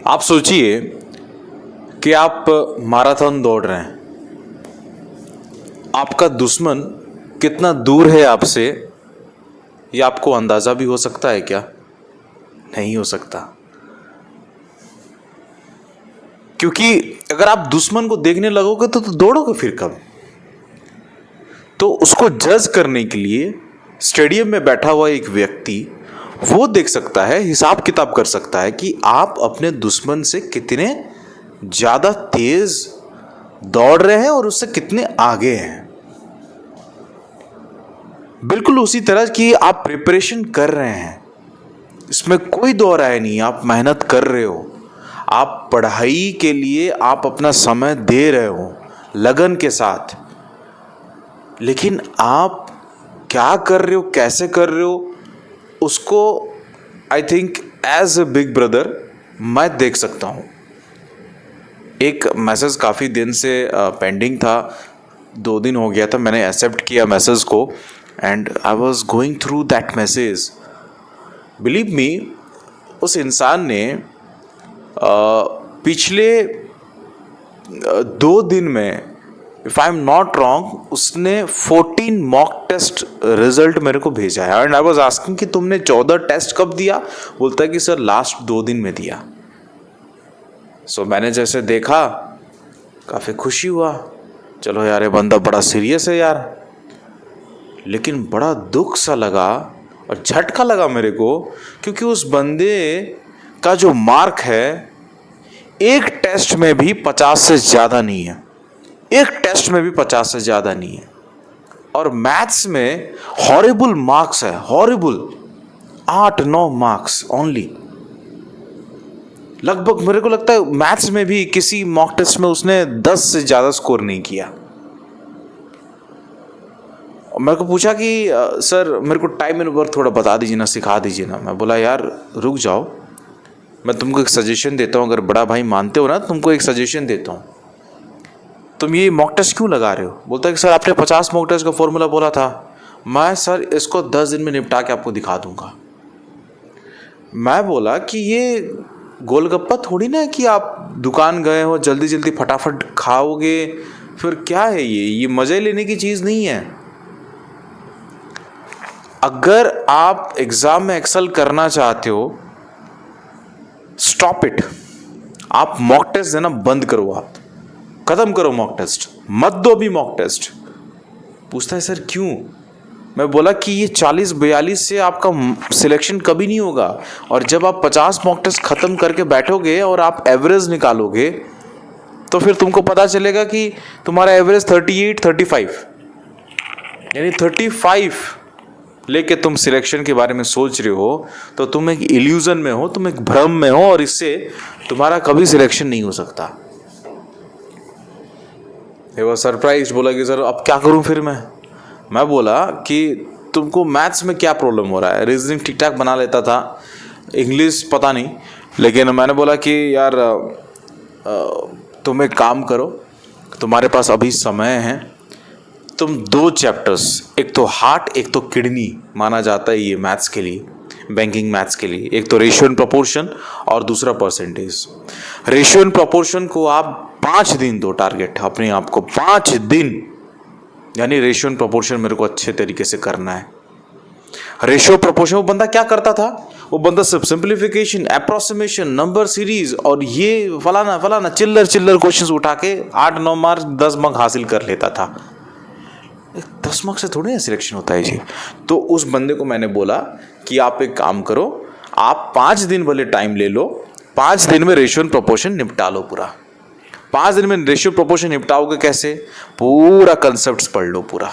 आप सोचिए कि आप मैराथन दौड़ रहे हैं, आपका दुश्मन कितना दूर है आपसे, ये आपको अंदाजा भी हो सकता है क्या? नहीं हो सकता, क्योंकि अगर आप दुश्मन को देखने लगोगे तो दौड़ोगे फिर कब? तो उसको जज करने के लिए स्टेडियम में बैठा हुआ एक व्यक्ति वो देख सकता है, हिसाब किताब कर सकता है कि आप अपने दुश्मन से कितने ज्यादा तेज दौड़ रहे हैं और उससे कितने आगे हैं। बिल्कुल उसी तरह की आप प्रिपरेशन कर रहे हैं, इसमें कोई दो राय नहीं। आप मेहनत कर रहे हो, आप पढ़ाई के लिए आप अपना समय दे रहे हो लगन के साथ, लेकिन आप क्या कर रहे हो, कैसे कर रहे हो, उसको I think as a big brother मैं देख सकता हूँ। एक मैसेज काफ़ी दिन से पेंडिंग था, 2 दिन हो गया था, मैंने एक्सेप्ट किया मैसेज को and I was going through that message. Believe me, उस इंसान ने पिछले 2 दिन में, if I am not wrong, उसने 14 मॉक टेस्ट रिजल्ट मेरे को भेजा है। एंड आई वाज आस्किंग कि तुमने 14 टेस्ट कब दिया? बोलता है कि सर लास्ट 2 दिन में दिया। सो मैंने जैसे देखा, काफ़ी खुशी हुआ, चलो यार ये बंदा बड़ा सीरियस है यार। लेकिन बड़ा दुख सा लगा और झटका लगा मेरे को, क्योंकि उस बंदे का जो मार्क है एक टेस्ट में भी 50 से ज़्यादा नहीं है, एक टेस्ट में भी 50 से ज़्यादा नहीं है। और मैथ्स में हॉरिबल मार्क्स है, हॉरिबल 8-9 मार्क्स ओनली। लगभग मेरे को लगता है मैथ्स में भी किसी मॉक टेस्ट में उसने 10 से ज़्यादा स्कोर नहीं किया। मेरे को पूछा कि सर मेरे को टाइम एंड वर्क थोड़ा बता दीजिए ना, सिखा दीजिए ना। मैं बोला यार रुक जाओ, मैं तुमको एक सजेशन देता हूँ, अगर बड़ा भाई मानते हो ना, तुमको एक सजेशन देता हूँ। तुम ये मॉक टेस्ट क्यों लगा रहे हो? बोलता है कि सर आपने 50 मॉक टेस्ट का फॉर्मूला बोला था। मैं सर इसको 10 दिन में निपटा के आपको दिखा दूंगा। मैं बोला कि ये गोलगप्पा थोड़ी ना है कि आप दुकान गए हो, जल्दी जल्दी फटाफट खाओगे, फिर क्या है ये मज़े लेने की चीज़ नहीं है। अगर आप एग्ज़ाम में एक्सेल करना चाहते हो, स्टॉप इट। आप मॉक टेस्ट देना बंद करो, आप खत्म करो मॉक टेस्ट, मत दो भी मॉक टेस्ट। पूछता है सर क्यों? मैं बोला कि ये 40-42 से आपका सिलेक्शन कभी नहीं होगा, और जब आप 50 मॉक टेस्ट खत्म करके बैठोगे और आप एवरेज निकालोगे तो फिर तुमको पता चलेगा कि तुम्हारा एवरेज 38-35, यानी 35 लेके तुम सिलेक्शन के बारे में सोच रहे हो, तो तुम एक इल्यूजन में हो, तुम एक भ्रम में हो, और इससे तुम्हारा कभी सिलेक्शन नहीं हो सकता। वो सरप्राइज, बोला कि सर अब क्या करूं फिर मैं बोला कि तुमको मैथ्स में क्या प्रॉब्लम हो रहा है? रीजनिंग ठीक ठाक बना लेता था, इंग्लिश पता नहीं, लेकिन मैंने बोला कि यार तुम एक काम करो, तुम्हारे पास अभी समय है, तुम 2 चैप्टर्स, एक तो हार्ट एक तो किडनी माना जाता है ये मैथ्स के लिए, बैंकिंग मैथ्स के लिए, एक तो रेशियो एंड प्रोपोर्शन और दूसरा परसेंटेज। रेशियो एंड प्रोपोर्शन को आप 5 दिन दो टारगेट अपने आप को, 5 दिन, यानी रेशियो एंड प्रोपोर्शन मेरे को अच्छे तरीके से करना है। रेशियो प्रोपोर्शन, वो बंदा क्या करता था? वो बंदा सब सिंप्लीफिकेशन, अप्रोक्सीमेशन, नंबर सीरीज और ये फलाना फलाना चिल्लर क्वेश्चंस उठा के 8-9 मार्क्स 10 मार्क्स हासिल कर लेता था। 10 मार्क्स से थोड़ी ना सिलेक्शन होता है जी। तो उस बंदे को मैंने बोला कि आप एक काम करो, आप 5 दिन भले टाइम ले लो, 5 दिन में रेशियो एंड प्रोपोर्शन निपटा लो पूरा। 5 दिन में रेशियो प्रोपोर्शन निपटाओगे कैसे? पूरा कंसेप्ट पढ़ लो पूरा,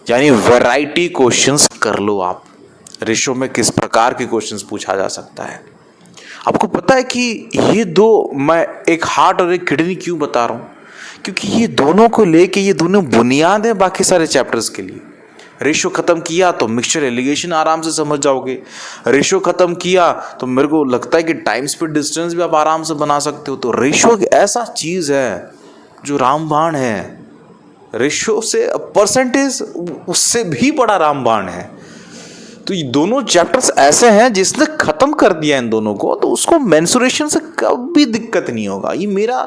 यानी वैरायटी क्वेश्चंस कर लो आप। रेशियो में किस प्रकार के क्वेश्चंस पूछा जा सकता है। आपको पता है कि ये 2, मैं एक हार्ट और एक किडनी क्यों बता रहा हूँ? क्योंकि ये दोनों को लेके, ये दोनों बुनियाद है बाकी सारे चैप्टर्स के लिए। रेशियो खत्म किया तो मिक्सचर एलिगेशन आराम से समझ जाओगे। रेशियो खत्म किया तो मेरे को लगता है कि टाइम स्पीड डिस्टेंस भी आप आराम से बना सकते हो। तो रेशियो एक ऐसा चीज है जो रामबाण है। रेशियो से परसेंटेज उससे भी बड़ा रामबाण है। तो ये दोनों चैप्टर्स ऐसे हैं जिसने खत्म कर दिया इन दोनों को, तो उसको मेंसुरेशन से कभी दिक्कत नहीं होगा, ये मेरा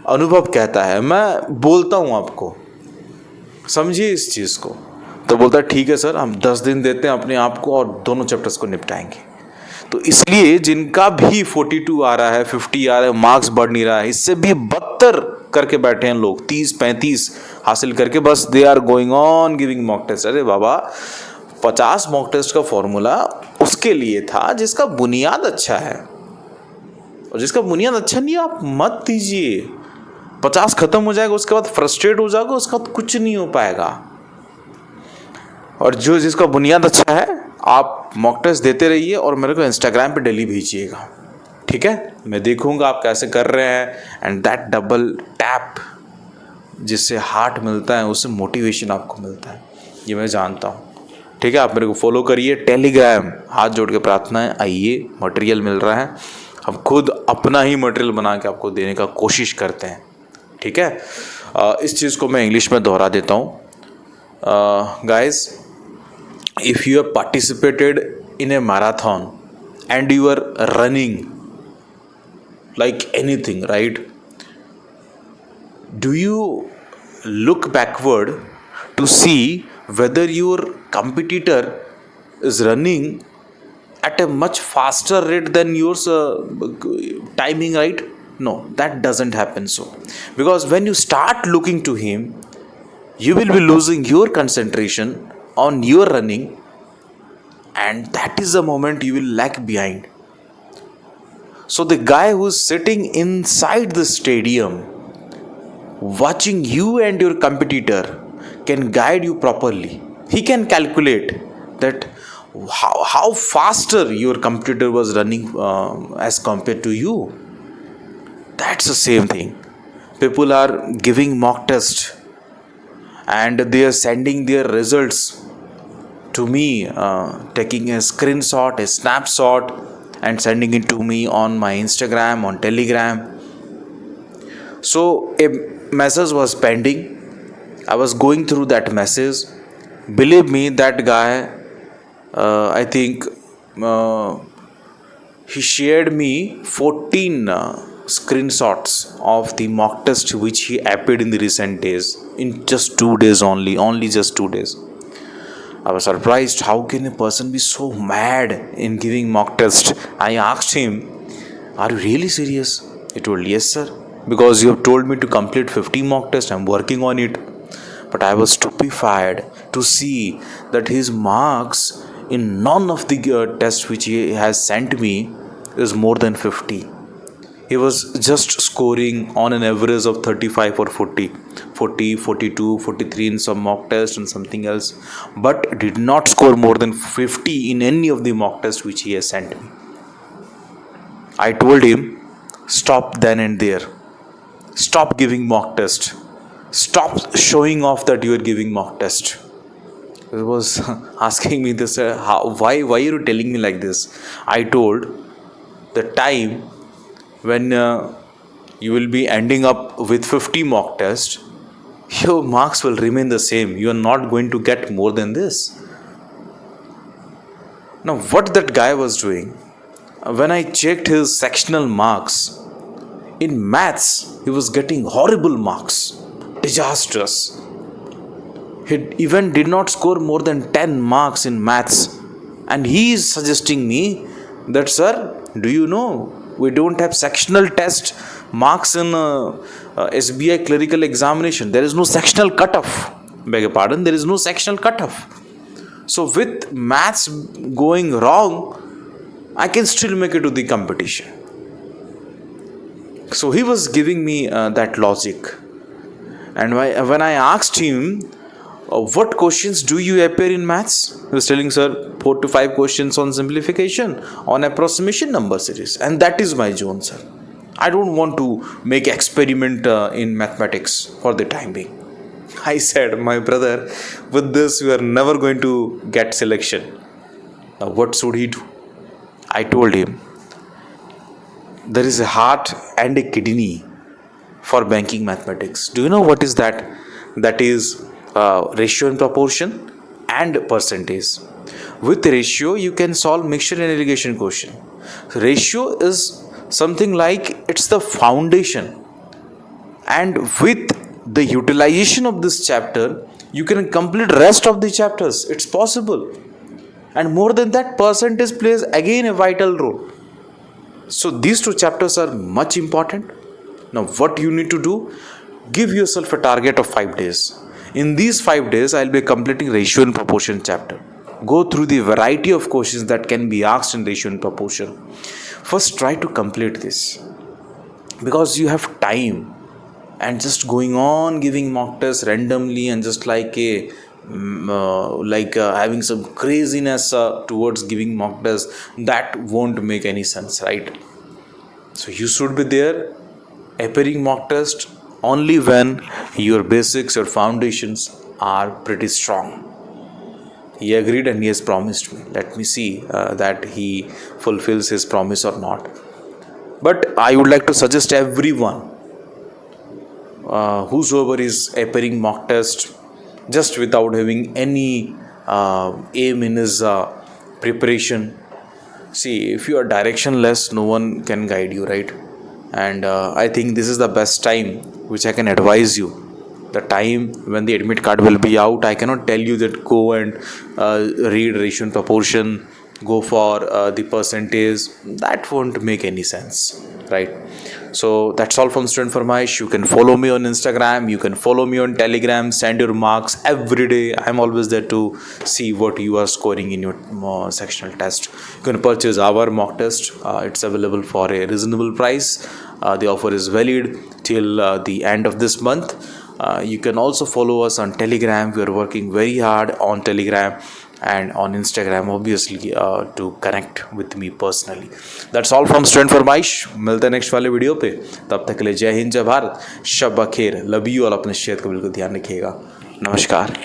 अनुभव कहता है। मैं बोलता हूँ आपको, समझिए इस चीज़ को। तो बोलता है ठीक है सर, हम 10 दिन देते हैं अपने आप को और दोनों चैप्टर्स को निपटाएंगे। तो इसलिए जिनका भी 42 आ रहा है, 50 आ रहा है, मार्क्स बढ़ नहीं रहा है, इससे भी बदतर करके बैठे हैं लोग, 30-35 हासिल करके बस they are going on giving mock test. अरे बाबा, 50 मॉक टेस्ट का फॉर्मूला उसके लिए था जिसका बुनियाद अच्छा है, और जिसका बुनियाद अच्छा नहीं है आप मत दीजिए। 50 खत्म हो जाएगा, उसके बाद फ्रस्ट्रेट हो जाएगा, उसके बाद कुछ नहीं हो पाएगा। और जो जिसका बुनियाद अच्छा है आप मॉक टेस्ट देते रहिए और मेरे को इंस्टाग्राम पे डेली भेजिएगा, ठीक है? मैं देखूंगा आप कैसे कर रहे हैं। एंड दैट डबल टैप जिससे हार्ट मिलता है, उससे मोटिवेशन आपको मिलता है, ये मैं जानता हूँ, ठीक है? आप मेरे को फॉलो करिए, टेलीग्राम, हाथ जोड़ के प्रार्थना है, आइए, मटेरियल मिल रहा है, हम खुद अपना ही मटेरियल बना के आपको देने का कोशिश करते हैं, ठीक है? इस चीज़ को मैं इंग्लिश में दोहरा देता हूँ। Guys, if you have participated in a marathon and you are running like anything, right? Do you look backward to see whether your competitor is running at a much faster rate than yours timing, right? No, that doesn't happen so. Because when you start looking to him, you will be losing your concentration on your running, and that is the moment you will lag behind. So the guy who is sitting inside the stadium watching you and your competitor can guide you properly. He can calculate that how faster your competitor was running as compared to you. That's the same thing. People are giving mock test and they are sending their results to me, taking a screenshot, a snapshot, and sending it to me on my Instagram, on Telegram. So a message was pending. I was going through that message. Believe me, that guy, I think he shared me 14 screenshots of the mock test which he appeared in the recent days, in just 2 days only just 2 days. I was surprised, how can a person be so mad in giving mock test? I asked him, are you really serious? He told, yes sir, because you have told me to complete 50 mock tests, I'm working on it. But I was stupefied to see that his marks in none of the tests which he has sent me is more than 50. He was just scoring on an average of 35 or 40, 42, 43 in some mock test and something else, but did not score more than 50 in any of the mock tests which he has sent me. I told him, stop then and there. Stop giving mock test. Stop showing off that you are giving mock test. He was asking me this, why are you telling me like this? I told, the time when you will be ending up with 50 mock tests, your marks will remain the same. You are not going to get more than this. Now, what that guy was doing, when I checked his sectional marks, in maths, he was getting horrible marks, disastrous. He even did not score more than 10 marks in maths. And he is suggesting me that, sir, do you know, we don't have sectional test marks in SBI clerical examination. There is no sectional cutoff. Beg your pardon, there is no sectional cutoff. So with maths going wrong, I can still make it to the competition. So he was giving me that logic. And when I asked him, what questions do you appear in maths? He was telling, sir, 4 to 5 questions on simplification, on approximation number series. And that is my zone, sir. I don't want to make experiment in mathematics for the time being. I said, my brother, with this you are never going to get selection. Now what should he do? I told him, there is a heart and a kidney for banking mathematics. Do you know what is that? That is ratio and proportion and percentage. With ratio, you can solve mixture and irrigation question. Ratio is something like it's the foundation, and with the utilization of this chapter, you can complete rest of the chapters. It's possible, and more than that, percentage plays again a vital role. So these two chapters are much important. Now what you need to do, give yourself a target of 5 days. In these 5 days, I'll be completing ratio and proportion chapter. Go through the variety of questions that can be asked in ratio and proportion. First try to complete this, because you have time, and just going on giving mock tests randomly and just like having some craziness towards giving mock tests, that won't make any sense, right? So you should be there appearing mock test only when your basics, your foundations are pretty strong. He agreed and he has promised me. Let me see that he fulfills his promise or not. But I would like to suggest everyone, whosoever is appearing mock test just without having any aim in his preparation. See, if you are directionless, no one can guide you, right? And I think this is the best time which I can advise you. The time when the admit card will be out, I cannot tell you that go and read ratio and proportion, go for the percentage. That won't make any sense, right? So that's all from Student Farmaish. You can follow me on Instagram, you can follow me on Telegram, send your marks every day. I'm always there to see what you are scoring in your sectional test. You can purchase our mock test. It's available for a reasonable price. The offer is valid till the end of this month. You can also follow us on Telegram. We are working very hard on Telegram and on Instagram, obviously, to connect with me personally. That's all from Student Farmaish. मिलते हैं next वाले video पे. तब तक के लिए जय हिंद, जय भारत, शब बखेर, लव यू। और अपने सेहत का बिल्कुल ध्यान रखिएगा. नमस्कार.